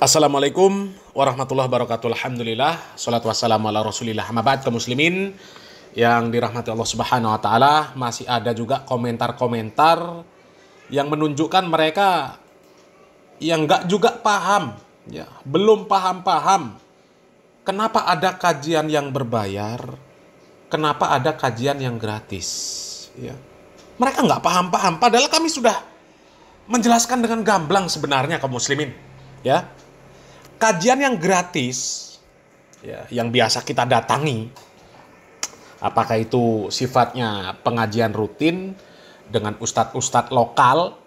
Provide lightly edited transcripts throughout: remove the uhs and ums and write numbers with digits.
Assalamualaikum warahmatullahi wabarakatuh. Alhamdulillah, salatu wassalamu ala rasulillah. Hamabad kaum muslimin yang dirahmati Allah subhanahu wa ta'ala. Masih ada juga komentar-komentar yang menunjukkan mereka yang nggak juga paham, ya, belum paham-paham. Kenapa ada kajian yang berbayar? Kenapa ada kajian yang gratis? Ya. Mereka nggak paham-paham, padahal kami sudah menjelaskan dengan gamblang sebenarnya kaum muslimin. Ya, kajian yang gratis, ya, yang biasa kita datangi, apakah itu sifatnya pengajian rutin dengan ustadz-ustadz lokal,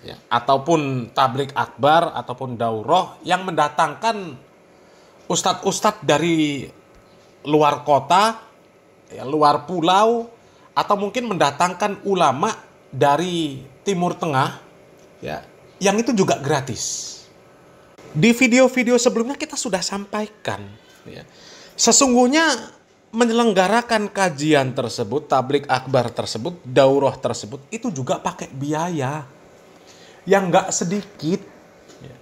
ya, ataupun tablik akbar, ataupun daurah yang mendatangkan ustadz-ustadz dari luar kota, ya, luar pulau, atau mungkin mendatangkan ulama dari Timur Tengah, ya, yang itu juga gratis. Di video-video sebelumnya kita sudah sampaikan, ya, sesungguhnya menyelenggarakan kajian tersebut, tablik akbar tersebut, daurah tersebut, itu juga pakai biaya yang nggak sedikit. Ya.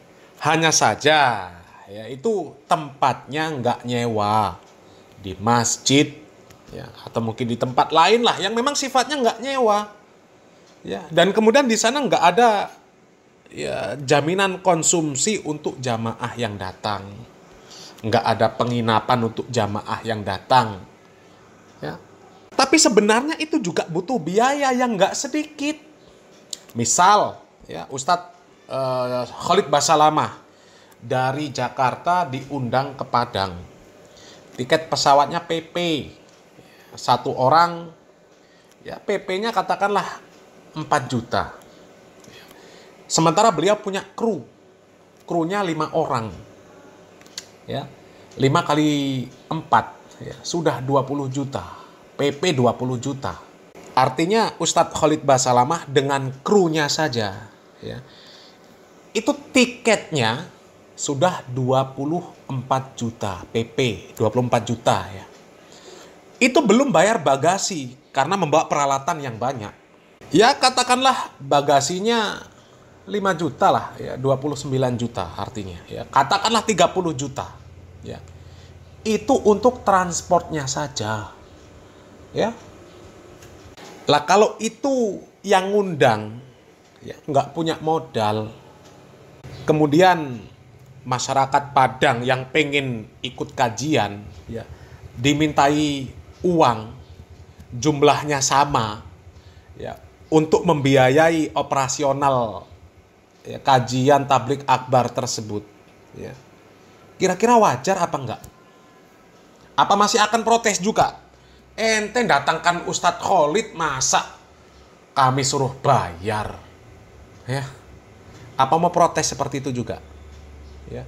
Hanya saja, ya, itu tempatnya nggak nyewa di masjid, ya, atau mungkin di tempat lain lah yang memang sifatnya nggak nyewa. Ya. Dan kemudian di sana nggak ada, ya, jaminan konsumsi untuk jamaah yang datang. Nggak ada penginapan untuk jamaah yang datang. Ya. Tapi sebenarnya itu juga butuh biaya yang nggak sedikit. Misal, ya, Ustadz Khalid Basalamah dari Jakarta diundang ke Padang. Tiket pesawatnya PP. Satu orang, ya, PP-nya katakanlah 4 juta. Sementara beliau punya krunya 5 orang, ya, 5 kali 4, ya, sudah 20 juta, PP 20 juta. Artinya Ustadz Khalid Basalamah dengan krunya saja, ya, itu tiketnya sudah 24 juta, PP 24 juta, ya. Itu belum bayar bagasi karena membawa peralatan yang banyak. Ya, katakanlah bagasinya 5 juta lah, ya, 29 juta artinya, ya. Katakanlah 30 juta. Ya. Itu untuk transportnya saja. Ya. Lah kalau itu yang ngundang, ya, nggak punya modal. Kemudian masyarakat Padang yang pengen ikut kajian, ya, dimintai uang jumlahnya sama, ya, untuk membiayai operasional, ya, kajian tablik akbar tersebut, ya. Kira-kira wajar apa enggak? Apa masih akan protes juga? Ente datangkan Ustadz Khalid, masa kami suruh bayar? Ya. Apa mau protes seperti itu juga? Ya.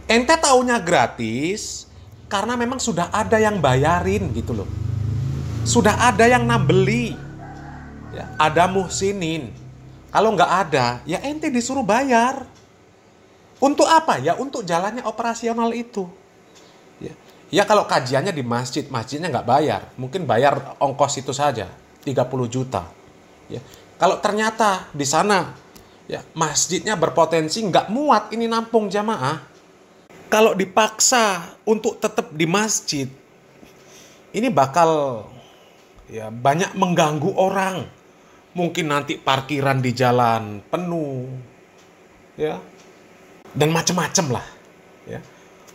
Ente taunya gratis karena memang sudah ada yang bayarin gitu loh. Sudah ada yang nambeli. Ya, ada muhsinin. Kalau nggak ada, ya ente disuruh bayar. Untuk apa? Ya untuk jalannya operasional itu. Ya, ya kalau kajiannya di masjid, masjidnya nggak bayar. Mungkin bayar ongkos itu saja, 30 juta. Ya, kalau ternyata di sana, ya, masjidnya berpotensi nggak muat ini nampung jamaah. Kalau dipaksa untuk tetap di masjid, ini bakal, ya, banyak mengganggu orang. Mungkin nanti parkiran di jalan penuh, ya, dan macam-macam lah, ya.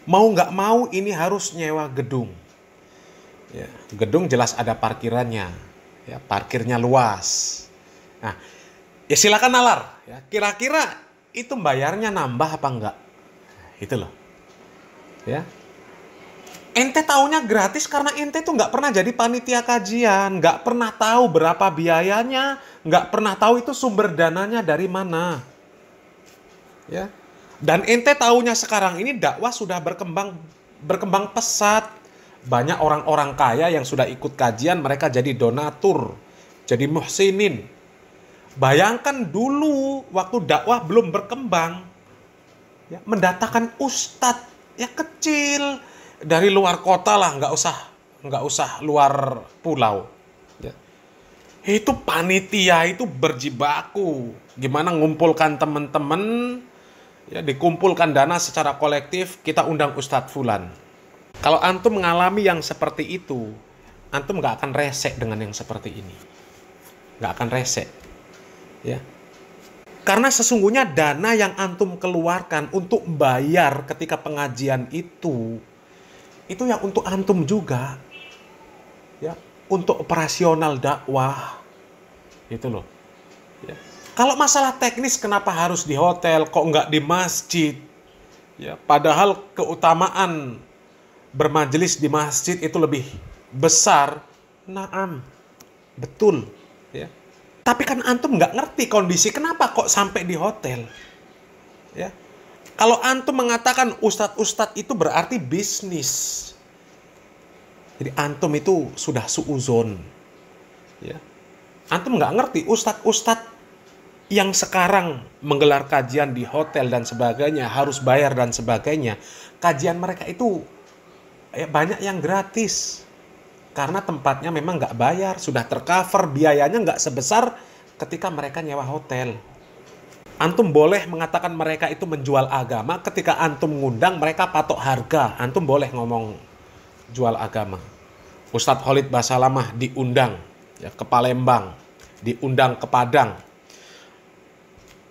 Mau nggak mau ini harus nyewa gedung, ya. Gedung jelas ada parkirannya, ya, parkirnya luas. Nah, ya silakan nalar, ya. Kira-kira itu bayarnya nambah apa enggak? Itu loh, ya. Ente taunya gratis karena ente tuh nggak pernah jadi panitia kajian, nggak pernah tahu berapa biayanya, nggak pernah tahu itu sumber dananya dari mana, ya. Dan ente taunya sekarang ini dakwah sudah berkembang pesat, banyak orang-orang kaya yang sudah ikut kajian, mereka jadi donatur, jadi muhsinin. Bayangkan dulu waktu dakwah belum berkembang, ya, mendatangkan ustadz, ya, kecil dari luar kota lah, nggak usah luar pulau, ya. Itu panitia itu berjibaku gimana ngumpulkan teman-teman, Ya, dikumpulkan dana secara kolektif, kita undang Ustadz Fulan. Kalau antum mengalami yang seperti itu, antum nggak akan resek dengan yang seperti ini. Nggak akan resek. Ya. Karena sesungguhnya dana yang antum keluarkan untuk bayar ketika pengajian itu yang untuk antum juga. Ya, untuk operasional dakwah. Itu loh. Ya. Kalau masalah teknis kenapa harus di hotel, kok nggak di masjid? Ya, padahal keutamaan bermajelis di masjid itu lebih besar. Naam, betul. Ya. Tapi kan antum nggak ngerti kondisi kenapa kok sampai di hotel. Ya. Kalau antum mengatakan ustadz-ustadz itu berarti bisnis. Jadi antum itu sudah suuzon. Ya. Antum nggak ngerti ustadz-ustadz yang sekarang menggelar kajian di hotel dan sebagainya, harus bayar dan sebagainya. Kajian mereka itu banyak yang gratis. Karena tempatnya memang nggak bayar, sudah tercover, biayanya nggak sebesar ketika mereka nyewa hotel. Antum boleh mengatakan mereka itu menjual agama ketika antum ngundang mereka patok harga. Antum boleh ngomong jual agama. Ustadz Khalid Basalamah diundang ya, ke Palembang, diundang ke Padang.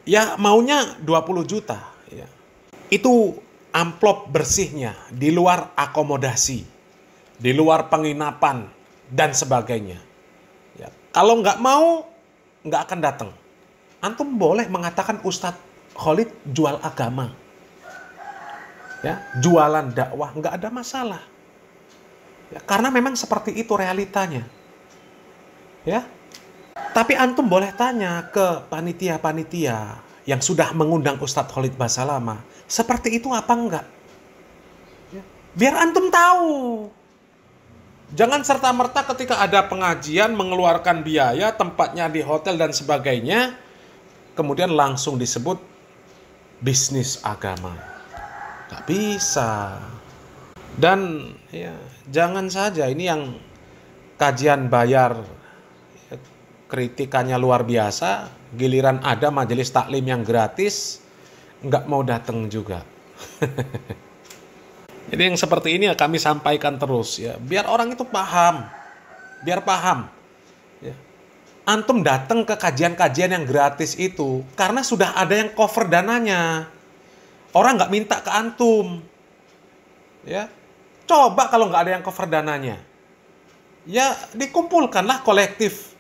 Ya maunya 20 juta. Ya. Itu amplop bersihnya, di luar akomodasi, di luar penginapan, dan sebagainya. Ya. Kalau nggak mau, nggak akan datang. Antum boleh mengatakan Ustadz Khalid jual agama. Ya, jualan dakwah, nggak ada masalah. Ya, karena memang seperti itu realitanya. Ya. Tapi antum boleh tanya ke panitia-panitia yang sudah mengundang Ustadz Khalid Basalamah, seperti itu apa enggak? Ya. Biar antum tahu. Jangan serta-merta ketika ada pengajian mengeluarkan biaya, tempatnya di hotel dan sebagainya, kemudian langsung disebut bisnis agama. Gak bisa. Dan ya, jangan saja ini yang kajian bayar, kritikannya luar biasa, giliran ada majelis taklim yang gratis, nggak mau datang juga. Jadi yang seperti ini ya kami sampaikan terus ya, biar orang itu paham, biar paham. Ya. Antum datang ke kajian-kajian yang gratis itu karena sudah ada yang cover dananya. Orang nggak minta ke antum. Ya, coba kalau nggak ada yang cover dananya, ya dikumpulkanlah kolektif.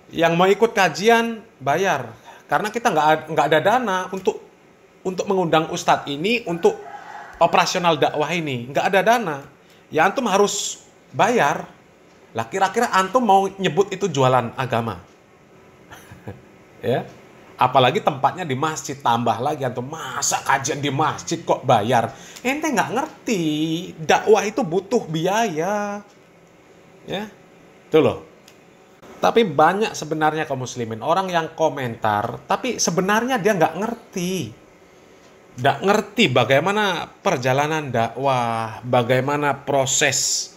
Yang mau ikut kajian bayar, karena kita nggak ada dana untuk mengundang ustadz ini untuk operasional dakwah ini, nggak ada dana. Ya antum harus bayar. Lah kira-kira antum mau nyebut itu jualan agama? Ya, apalagi tempatnya di masjid, tambah lagi antum masa kajian di masjid kok bayar? Ente nggak ngerti, dakwah itu butuh biaya. Ya, itu loh. Tapi banyak sebenarnya kaum muslimin orang yang komentar, tapi sebenarnya dia nggak ngerti. Nggak ngerti bagaimana perjalanan dakwah, bagaimana proses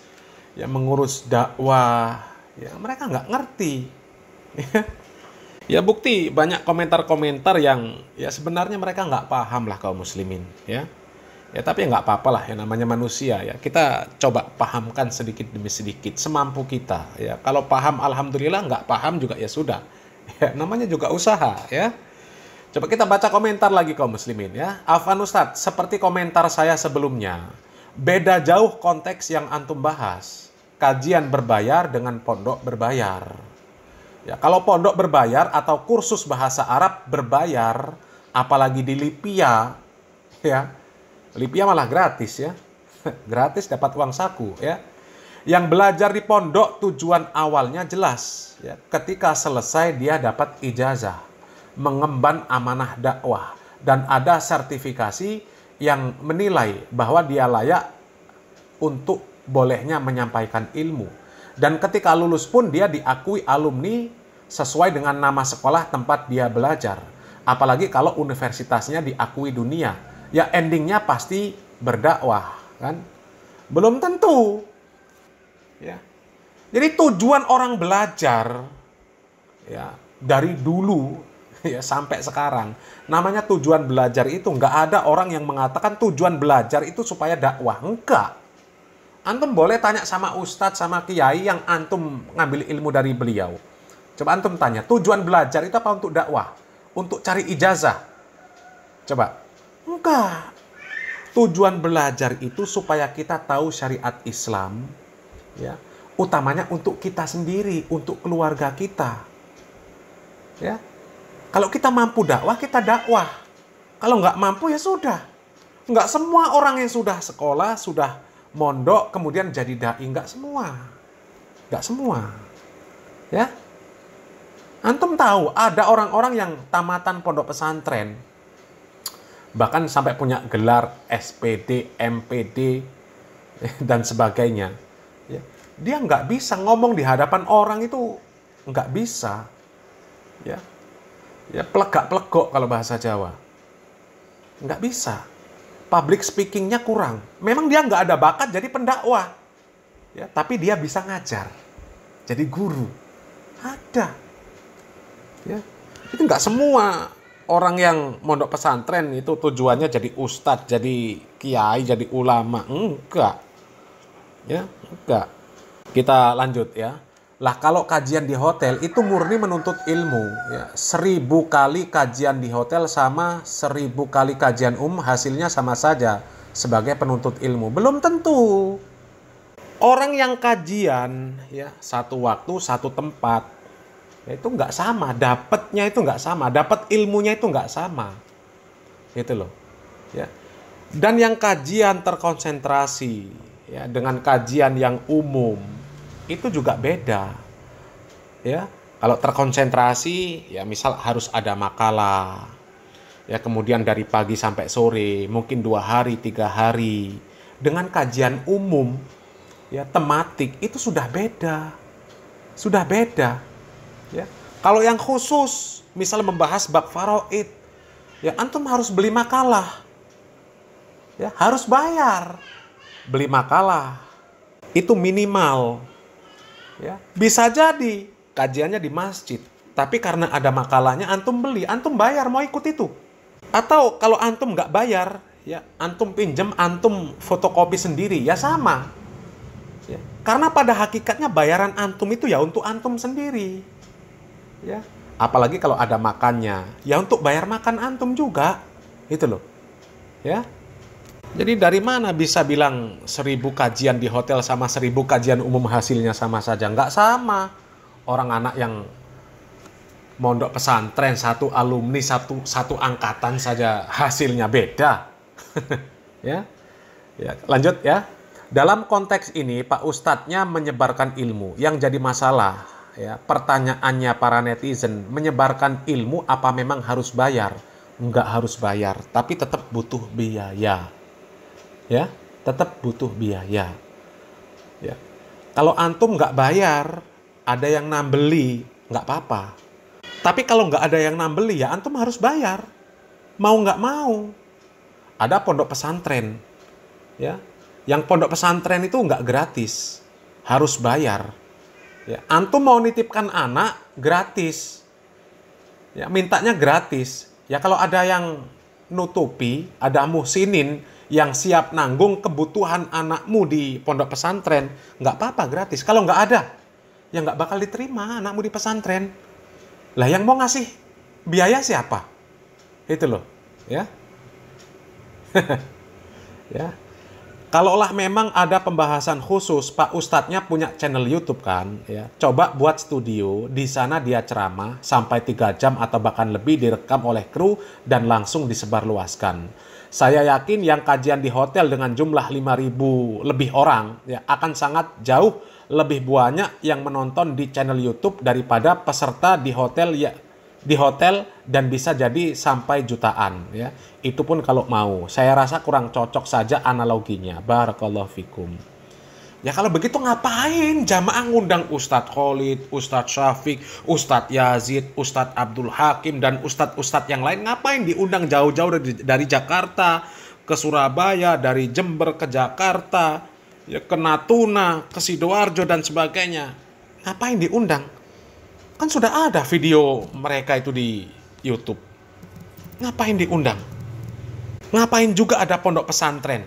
ya mengurus dakwah. Ya mereka nggak ngerti. Ya bukti banyak komentar-komentar yang ya sebenarnya mereka nggak paham lah kaum muslimin. Ya tapi nggak apa-apa lah, ya namanya manusia ya. Kita coba pahamkan sedikit demi sedikit semampu kita. Ya kalau paham alhamdulillah, nggak paham juga ya sudah. Ya namanya juga usaha ya. Coba kita baca komentar lagi kaum muslimin ya. Afwan Ustadz, seperti komentar saya sebelumnya, beda jauh konteks yang antum bahas. Kajian berbayar dengan pondok berbayar. Ya, kalau pondok berbayar atau kursus bahasa Arab berbayar, apalagi di Lipia, ya. Lipia malah gratis ya. Gratis dapat uang saku ya. Yang belajar di pondok tujuan awalnya jelas ya. Ketika selesai dia dapat ijazah, mengemban amanah dakwah, dan ada sertifikasi yang menilai bahwa dia layak untuk bolehnya menyampaikan ilmu. Dan ketika lulus pun dia diakui alumni sesuai dengan nama sekolah tempat dia belajar. Apalagi kalau universitasnya diakui dunia, ya endingnya pasti berdakwah, kan? Belum tentu. Ya. Jadi tujuan orang belajar ya dari dulu Ya, sampai sekarang. Namanya tujuan belajar itu nggak ada orang yang mengatakan tujuan belajar itu supaya dakwah. Enggak. Antum boleh tanya sama ustadz, sama kiai yang antum ngambil ilmu dari beliau. Coba antum tanya, tujuan belajar itu apa untuk dakwah? Untuk cari ijazah? Coba. Enggak. Tujuan belajar itu supaya kita tahu syariat Islam, ya, utamanya untuk kita sendiri, untuk keluarga kita. Ya. Kalau kita mampu dakwah, kita dakwah. Kalau nggak mampu, ya sudah. Nggak semua orang yang sudah sekolah, sudah mondok, kemudian jadi dai. Nggak semua. Nggak semua. Ya. Antum tahu, ada orang-orang yang tamatan pondok pesantren, bahkan sampai punya gelar SPD, MPD, dan sebagainya. Ya. Dia nggak bisa ngomong di hadapan orang itu, nggak bisa. Ya. Ya, pelegak-pelegok kalau bahasa Jawa. Nggak bisa. Public speaking-nya kurang. Memang dia nggak ada bakat jadi pendakwah. Ya, tapi dia bisa ngajar. Jadi guru. Ada. Ya. Itu nggak semua orang yang mondok pesantren itu tujuannya jadi ustadz, jadi kiai, jadi ulama. Enggak. Ya, enggak. Kita lanjut ya. Lah kalau kajian di hotel itu murni menuntut ilmu. Ya. 1000 kali kajian di hotel sama 1000 kali kajian hasilnya sama saja sebagai penuntut ilmu. Belum tentu. Orang yang kajian ya satu waktu, satu tempat, ya, itu nggak sama. Dapatnya itu nggak sama. Dapat ilmunya itu nggak sama. Gitu loh. Ya. Dan yang kajian terkonsentrasi ya, dengan kajian yang umum, itu juga beda. Ya, kalau terkonsentrasi ya misal harus ada makalah. Ya, kemudian dari pagi sampai sore, mungkin 2 hari, 3 hari. Dengan kajian umum ya tematik itu sudah beda. Sudah beda. Ya. Kalau yang khusus, misal membahas bab faraid, ya antum harus beli makalah. Ya, harus bayar. Beli makalah. Itu minimal. Ya, bisa jadi kajiannya di masjid, tapi karena ada makalahnya antum beli, antum bayar mau ikut itu. Atau kalau antum nggak bayar, ya antum pinjam, antum fotokopi sendiri, ya sama. Ya, karena pada hakikatnya bayaran antum itu ya untuk antum sendiri. Ya, apalagi kalau ada makannya, ya untuk bayar makan antum juga, itu loh. Ya. Jadi dari mana bisa bilang 1000 kajian di hotel sama 1000 kajian umum hasilnya sama saja? Nggak sama. Orang anak yang mondok pesantren, satu alumni, satu angkatan saja hasilnya beda. Ya. Ya, lanjut ya. Dalam konteks ini Pak Ustadznya menyebarkan ilmu. Yang jadi masalah, ya, pertanyaannya para netizen, menyebarkan ilmu apa memang harus bayar? Nggak harus bayar, tapi tetap butuh biaya. Ya, tetap butuh biaya. Ya. Kalau antum nggak bayar, ada yang nambeli, nggak apa-apa. Tapi kalau nggak ada yang nambeli, ya antum harus bayar. Mau nggak mau. Ada pondok pesantren. Ya. Yang pondok pesantren itu nggak gratis. Harus bayar. Ya. Antum mau nitipkan anak, gratis. Ya, mintanya gratis. Ya kalau ada yang nutupi, ada muhsinin yang siap nanggung kebutuhan anakmu di pondok pesantren, nggak apa-apa, gratis. Kalau nggak ada, ya nggak bakal diterima anakmu di pesantren. Lah yang mau ngasih biaya siapa? Itu loh, ya. Ya. Kalaulah memang ada pembahasan khusus, Pak Ustadznya punya channel YouTube kan, ya. Coba buat studio, di sana dia ceramah sampai 3 jam atau bahkan lebih direkam oleh kru dan langsung disebarluaskan. Saya yakin yang kajian di hotel dengan jumlah 5.000 lebih orang ya akan sangat jauh lebih banyak yang menonton di channel YouTube daripada peserta di hotel ya, di hotel, dan bisa jadi sampai jutaan ya. Itu pun kalau mau. Saya rasa kurang cocok saja analoginya. Barakallahu fikum. Ya kalau begitu ngapain jamaah ngundang Ustadz Khalid, Ustadz Syafiq, Ustadz Yazid, Ustadz Abdul Hakim, dan Ustadz-Ustadz yang lain? Ngapain diundang jauh-jauh dari Jakarta ke Surabaya, dari Jember ke Jakarta, ya ke Natuna, ke Sidoarjo, dan sebagainya? Ngapain diundang? Kan sudah ada video mereka itu di YouTube? Ngapain diundang? Ngapain juga ada pondok pesantren?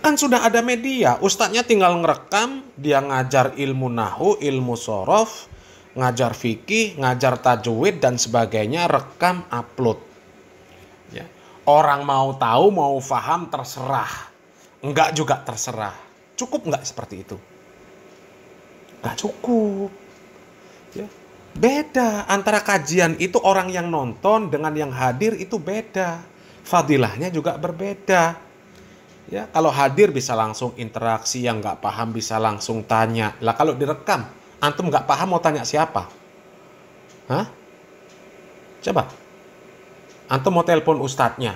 Kan sudah ada media, ustadznya tinggal ngerekam, dia ngajar ilmu nahu, ilmu sorof, ngajar fikih, ngajar tajwid dan sebagainya, rekam, upload. Ya. Orang mau tahu, mau paham, terserah. Enggak juga terserah. Cukup enggak seperti itu? Enggak cukup. Ya. Beda antara kajian itu orang yang nonton dengan yang hadir itu beda. Fadilahnya juga berbeda. Ya, kalau hadir bisa langsung interaksi, yang nggak paham bisa langsung tanya. Lah kalau direkam, antum nggak paham mau tanya siapa? Hah? Coba. Antum mau telepon ustadznya.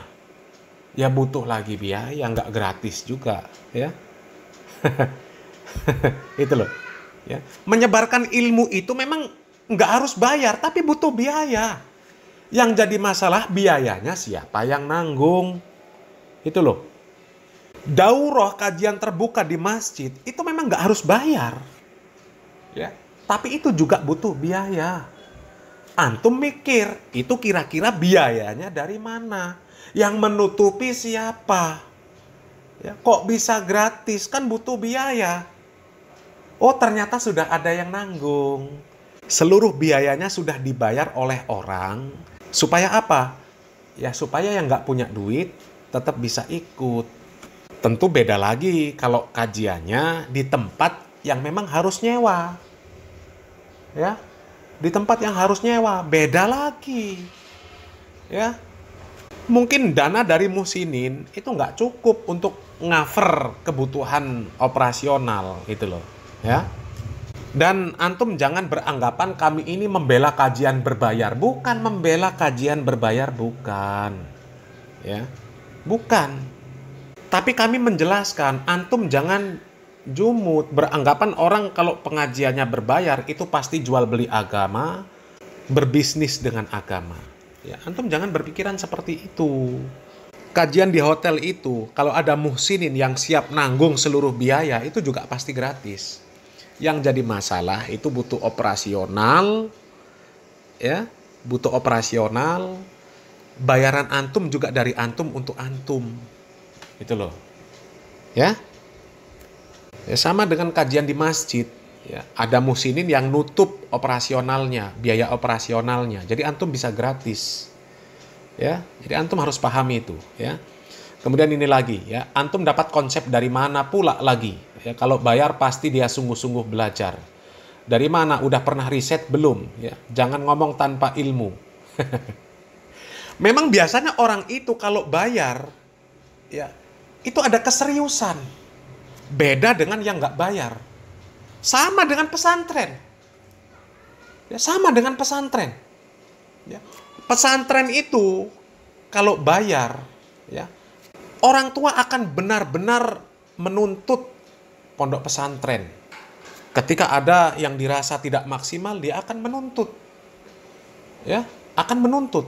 Ya butuh lagi biaya, nggak gratis juga, ya. Itu loh. Ya. Menyebarkan ilmu itu memang nggak harus bayar, tapi butuh biaya. Yang jadi masalah biayanya siapa yang nanggung? Itu loh. Daurah kajian terbuka di masjid itu memang nggak harus bayar, ya. Tapi itu juga butuh biaya. Antum mikir itu kira-kira biayanya dari mana? Yang menutupi siapa? Ya, kok bisa gratis? Kan butuh biaya. Oh ternyata sudah ada yang nanggung. Seluruh biayanya sudah dibayar oleh orang. Supaya apa? Ya supaya yang nggak punya duit tetap bisa ikut. Tentu beda lagi kalau kajiannya di tempat yang memang harus nyewa. Ya. Di tempat yang harus nyewa, beda lagi. Ya. Mungkin dana dari Muhsinin itu nggak cukup untuk cover kebutuhan operasional gitu loh, ya. Dan antum jangan beranggapan kami ini membela kajian berbayar, bukan membela kajian berbayar, bukan. Ya. Bukan. Tapi kami menjelaskan, antum jangan jumut, beranggapan orang kalau pengajiannya berbayar itu pasti jual beli agama, berbisnis dengan agama. Ya, antum jangan berpikiran seperti itu. Kajian di hotel itu, kalau ada muhsinin yang siap nanggung seluruh biaya, itu juga pasti gratis. Yang jadi masalah itu butuh operasional, ya, butuh operasional. Bayaran antum juga dari antum untuk antum. Itu loh. Ya. Ya sama dengan kajian di masjid, ya. Ada muhsinin yang nutup operasionalnya, biaya operasionalnya. Jadi antum bisa gratis. Ya. Jadi antum harus pahami itu, ya. Kemudian ini lagi, ya. Antum dapat konsep dari mana pula lagi? Ya, kalau bayar pasti dia sungguh-sungguh belajar. Dari mana? Udah pernah riset belum? Ya. Jangan ngomong tanpa ilmu. Memang biasanya orang itu kalau bayar, ya, itu ada keseriusan. Beda dengan yang nggak bayar. Sama dengan pesantren. Ya, sama dengan pesantren. Ya. Pesantren itu kalau bayar, ya, orang tua akan benar-benar menuntut pondok pesantren. Ketika ada yang dirasa tidak maksimal, dia akan menuntut. Ya, akan menuntut.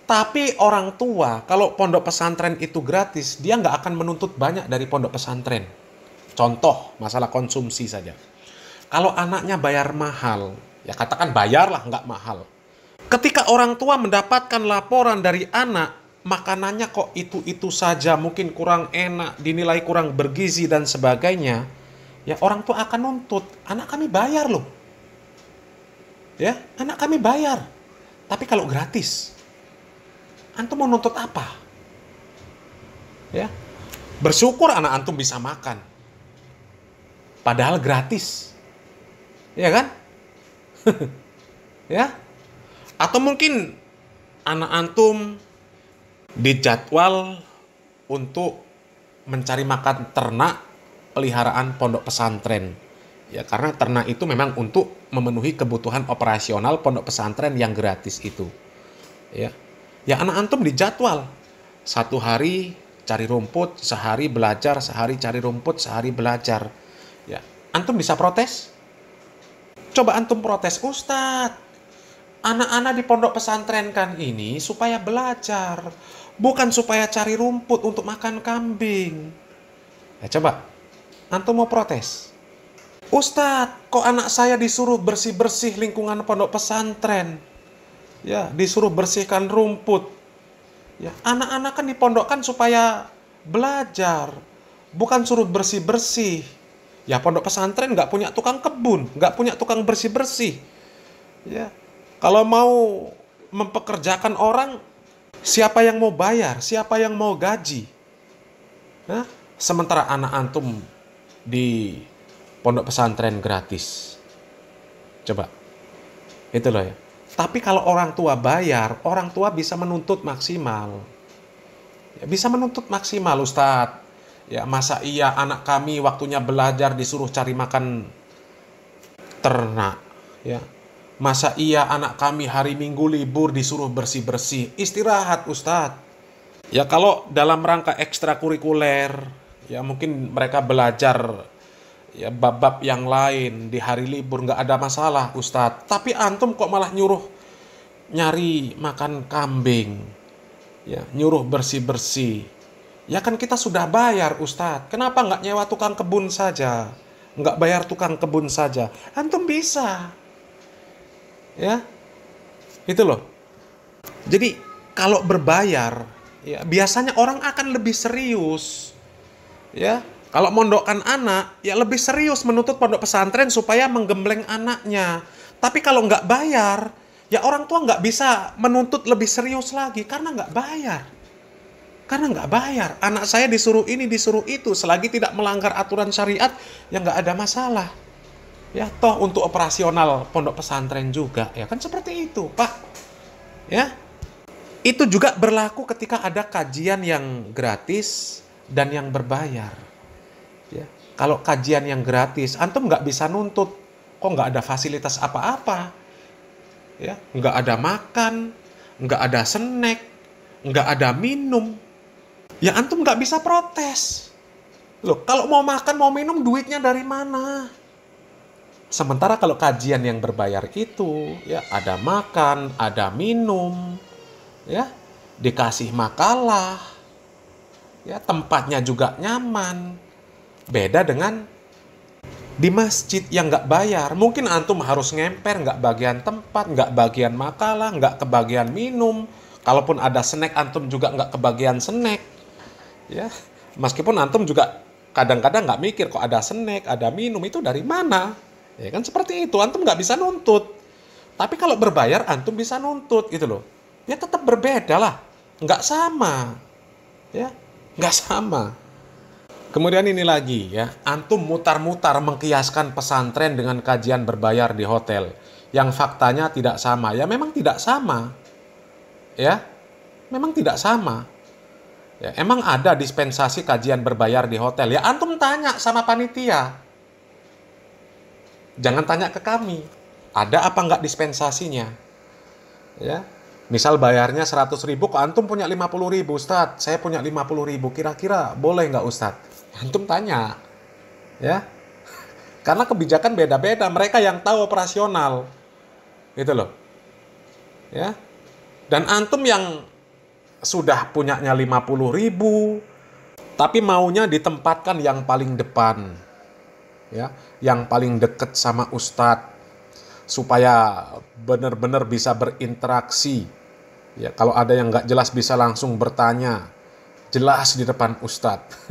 Tapi orang tua, kalau pondok pesantren itu gratis, dia nggak akan menuntut banyak dari pondok pesantren. Contoh, masalah konsumsi saja. Kalau anaknya bayar mahal, ya katakan bayarlah, nggak mahal. Ketika orang tua mendapatkan laporan dari anak, makanannya kok itu-itu saja, mungkin kurang enak, dinilai kurang bergizi dan sebagainya, ya orang tua akan nuntut, anak kami bayar loh. Ya, anak kami bayar. Tapi kalau gratis, antum mau nuntut apa? Ya. Bersyukur anak antum bisa makan. Padahal gratis. Ya kan? Ya. Atau mungkin anak antum dijadwal untuk mencari makan ternak peliharaan pondok pesantren. Ya, karena ternak itu memang untuk memenuhi kebutuhan operasional pondok pesantren yang gratis itu. Ya. Ya anak antum dijadwal. 1 hari cari rumput, sehari belajar, sehari cari rumput, sehari belajar. Ya, antum bisa protes? Coba antum protes, Ustadz, anak-anak di pondok pesantren kan ini supaya belajar, bukan supaya cari rumput untuk makan kambing. Ya coba, antum mau protes? Ustadz, kok anak saya disuruh bersih-bersih lingkungan pondok pesantren? Ya, disuruh bersihkan rumput. Ya, anak-anak kan dipondokkan supaya belajar, bukan suruh bersih-bersih. Ya, pondok pesantren nggak punya tukang kebun, nggak punya tukang bersih-bersih. Ya, kalau mau mempekerjakan orang, siapa yang mau bayar, siapa yang mau gaji? Nah, sementara anak antum di pondok pesantren gratis. Coba, itu loh ya. Tapi kalau orang tua bayar, orang tua bisa menuntut maksimal. Ya, bisa menuntut maksimal, Ustadz. Ya, masa iya anak kami waktunya belajar disuruh cari makan ternak? Ya, masa iya anak kami hari Minggu libur disuruh bersih-bersih? Istirahat, Ustadz. Ya, kalau dalam rangka ekstrakurikuler, ya mungkin mereka belajar ya bab-bab yang lain di hari libur nggak ada masalah, Ustadz. Tapi antum kok malah nyuruh nyari makan kambing, ya nyuruh bersih-bersih. Ya kan kita sudah bayar, Ustadz. Kenapa nggak nyewa tukang kebun saja? Nggak bayar tukang kebun saja. Antum bisa. Ya, itu loh. Jadi kalau berbayar, ya biasanya orang akan lebih serius. Ya, kalau mondokkan anak, ya lebih serius menuntut pondok pesantren supaya menggembleng anaknya. Tapi kalau nggak bayar, ya orang tua nggak bisa menuntut lebih serius lagi karena nggak bayar. Karena nggak bayar. Anak saya disuruh ini, disuruh itu. Selagi tidak melanggar aturan syariat, ya nggak ada masalah. Ya, toh untuk operasional pondok pesantren juga. Ya kan seperti itu, Pak. Ya, itu juga berlaku ketika ada kajian yang gratis dan yang berbayar. Ya, kalau kajian yang gratis, antum nggak bisa nuntut. Kok nggak ada fasilitas apa-apa? Ya, nggak ada makan, nggak ada snack, nggak ada minum. Ya antum nggak bisa protes. Loh, kalau mau makan, mau minum, duitnya dari mana? Sementara kalau kajian yang berbayar itu, ya ada makan, ada minum, ya dikasih makalah, ya tempatnya juga nyaman. Beda dengan di masjid yang nggak bayar. Mungkin antum harus ngemper, nggak bagian tempat, nggak bagian makalah, nggak kebagian minum. Kalaupun ada snack, antum juga nggak kebagian snack. Ya, meskipun antum juga kadang-kadang nggak mikir kok ada snack, ada minum, itu dari mana? Ya kan seperti itu, antum nggak bisa nuntut. Tapi kalau berbayar, antum bisa nuntut gitu loh. Ya tetap berbeda lah, nggak sama. Ya, nggak sama. Kemudian ini lagi ya, antum mutar-mutar mengkiaskan pesantren dengan kajian berbayar di hotel. Yang faktanya tidak sama. Ya memang tidak sama. Ya, memang tidak sama. Ya, emang ada dispensasi kajian berbayar di hotel. Ya antum tanya sama panitia. Jangan tanya ke kami. Ada apa nggak dispensasinya? Ya, misal bayarnya 100.000, kok antum punya 50.000, Ustadz? Saya punya 50.000, kira-kira boleh nggak, Ustadz? Antum tanya, ya, karena kebijakan beda-beda. Mereka yang tahu operasional, gitu loh, ya. Dan antum yang sudah punyanya 50.000, tapi maunya ditempatkan yang paling depan, ya, yang paling deket sama Ustadz, supaya benar-benar bisa berinteraksi. Ya, kalau ada yang nggak jelas bisa langsung bertanya, jelas di depan Ustadz.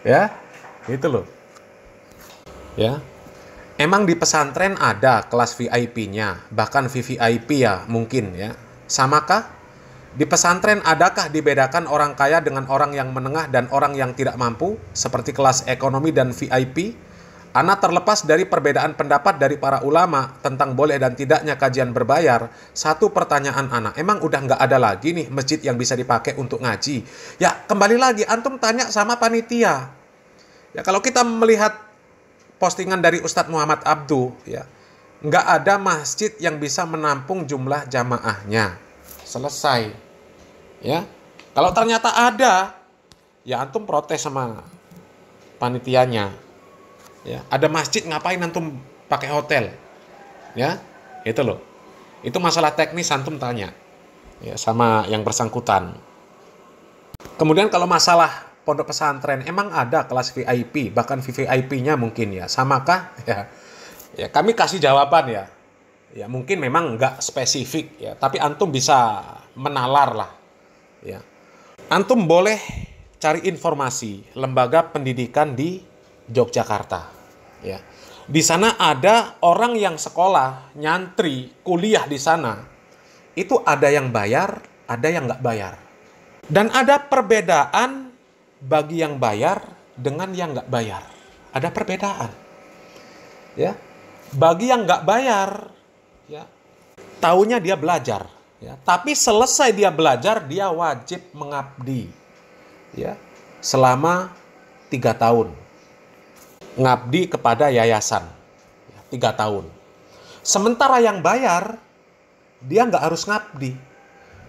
Ya, itu loh. Ya, emang di pesantren ada kelas VIP-nya, bahkan VVIP ya mungkin ya. Samakah? Di pesantren adakah dibedakan orang kaya dengan orang yang menengah dan orang yang tidak mampu, seperti kelas ekonomi dan VIP? Ana terlepas dari perbedaan pendapat dari para ulama tentang boleh dan tidaknya kajian berbayar, satu pertanyaan Ana, emang udah nggak ada lagi nih masjid yang bisa dipakai untuk ngaji? Ya kembali lagi, antum tanya sama panitia. Ya kalau kita melihat postingan dari Ustadz Muhammad Abduh, ya nggak ada masjid yang bisa menampung jumlah jamaahnya. Selesai. Ya, kalau ternyata ada, ya antum protes sama panitianya. Ya, ada masjid ngapain antum pakai hotel? Ya, itu loh. Itu masalah teknis antum tanya. Ya, sama yang bersangkutan. Kemudian kalau masalah pondok pesantren, emang ada kelas VIP, bahkan VVIP-nya mungkin ya. Samakah? Ya. Ya, kami kasih jawaban ya. Ya mungkin memang nggak spesifik ya, tapi antum bisa menalar lah. Ya. Antum boleh cari informasi lembaga pendidikan di Yogyakarta. Ya. Di sana ada orang yang sekolah, nyantri, kuliah di sana. Itu ada yang bayar, ada yang nggak bayar. Dan ada perbedaan bagi yang bayar dengan yang nggak bayar. Ada perbedaan. Ya. Bagi yang nggak bayar, ya, taunya dia belajar. Ya. Tapi selesai dia belajar, dia wajib mengabdi. Ya. Selama 3 tahun. Ngabdi kepada yayasan. 3 tahun. Sementara yang bayar, dia nggak harus ngabdi.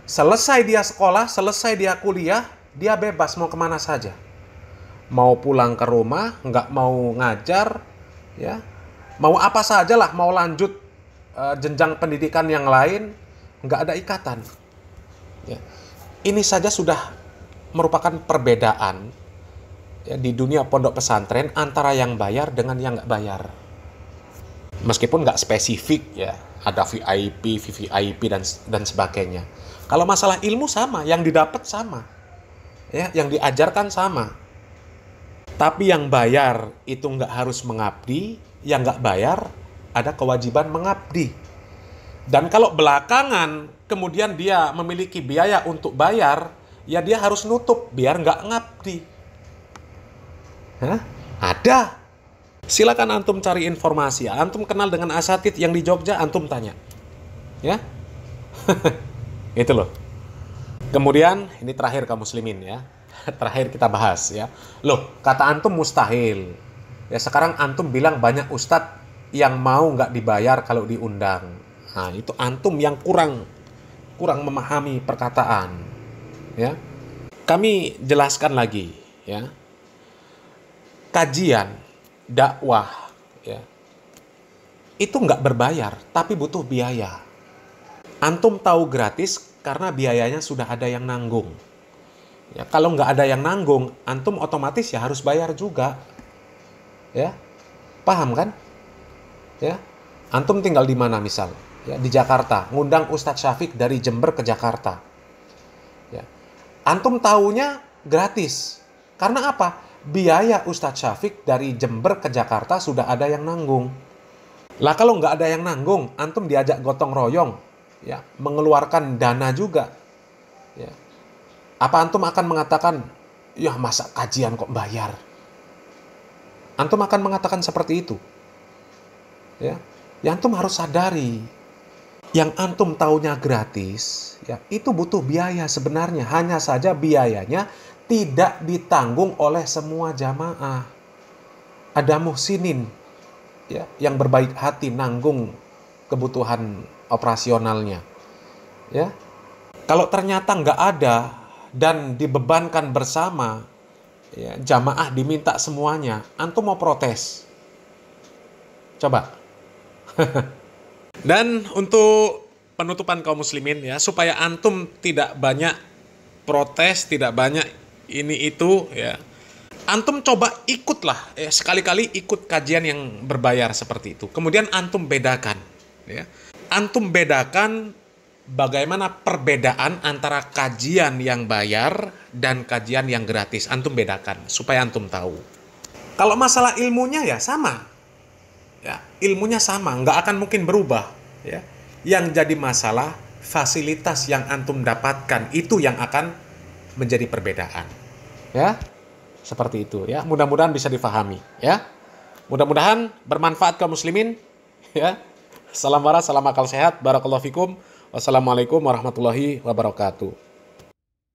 Selesai dia sekolah, selesai dia kuliah, dia bebas mau kemana saja. Mau pulang ke rumah, nggak mau ngajar, ya, mau apa saja lah, mau lanjut jenjang pendidikan yang lain, nggak ada ikatan. Ya. Ini saja sudah merupakan perbedaan ya, di dunia pondok pesantren antara yang bayar dengan yang nggak bayar. Meskipun nggak spesifik ya, ada VIP, VVIP dan sebagainya. Kalau masalah ilmu sama, yang didapat sama. Ya, yang diajarkan sama. Tapi yang bayar itu nggak harus mengabdi, yang nggak bayar ada kewajiban mengabdi. Dan kalau belakangan kemudian dia memiliki biaya untuk bayar, ya dia harus nutup biar nggak ngabdi. Hah? Ada. Silakan antum cari informasi. Antum kenal dengan asatid yang di Jogja, antum tanya. Ya. Itu loh. Kemudian ini terakhir kaum muslimin ya. Terakhir kita bahas ya. Loh, kata antum mustahil. Ya sekarang antum bilang banyak ustadz yang mau nggak dibayar kalau diundang. Nah, itu antum yang kurang memahami perkataan. Ya. Kami jelaskan lagi ya. Kajian dakwah ya. Itu nggak berbayar, tapi butuh biaya. Antum tahu gratis karena biayanya sudah ada yang nanggung. Ya, kalau nggak ada yang nanggung, antum otomatis ya harus bayar juga. Ya, paham kan? Ya, antum tinggal di mana misal? Ya, di Jakarta, ngundang Ustadz Syafiq dari Jember ke Jakarta. Ya, antum taunya gratis. Karena apa? Biaya Ustadz Syafiq dari Jember ke Jakarta sudah ada yang nanggung. Lah kalau nggak ada yang nanggung, antum diajak gotong royong. Ya, mengeluarkan dana juga. Ya. Apa antum akan mengatakan, ya masa kajian kok bayar? Antum akan mengatakan seperti itu. Ya, antum harus sadari, yang antum taunya gratis, ya itu butuh biaya sebenarnya. Hanya saja biayanya tidak ditanggung oleh semua jamaah. Ada muhsinin, ya, yang berbaik hati nanggung kebutuhan operasionalnya. Ya. Kalau ternyata nggak ada dan dibebankan bersama, ya, jamaah diminta semuanya, antum mau protes? Coba. Dan untuk penutupan kaum muslimin ya, supaya antum tidak banyak protes, tidak banyak ini itu ya. Antum coba ikutlah ya, sekali-kali ikut kajian yang berbayar seperti itu. Kemudian antum bedakan ya. Antum bedakan bagaimana perbedaan antara kajian yang bayar dan kajian yang gratis. Antum bedakan supaya antum tahu. Kalau masalah ilmunya ya sama. Ya, ilmunya sama, nggak akan mungkin berubah ya. Yang jadi masalah fasilitas yang antum dapatkan itu yang akan menjadi perbedaan. Ya. Seperti itu ya. Mudah-mudahan bisa difahami ya. Mudah-mudahan bermanfaat kaum muslimin ya. Salam waras, salam akal sehat. Barakallahu fikum. Wassalamualaikum warahmatullahi wabarakatuh.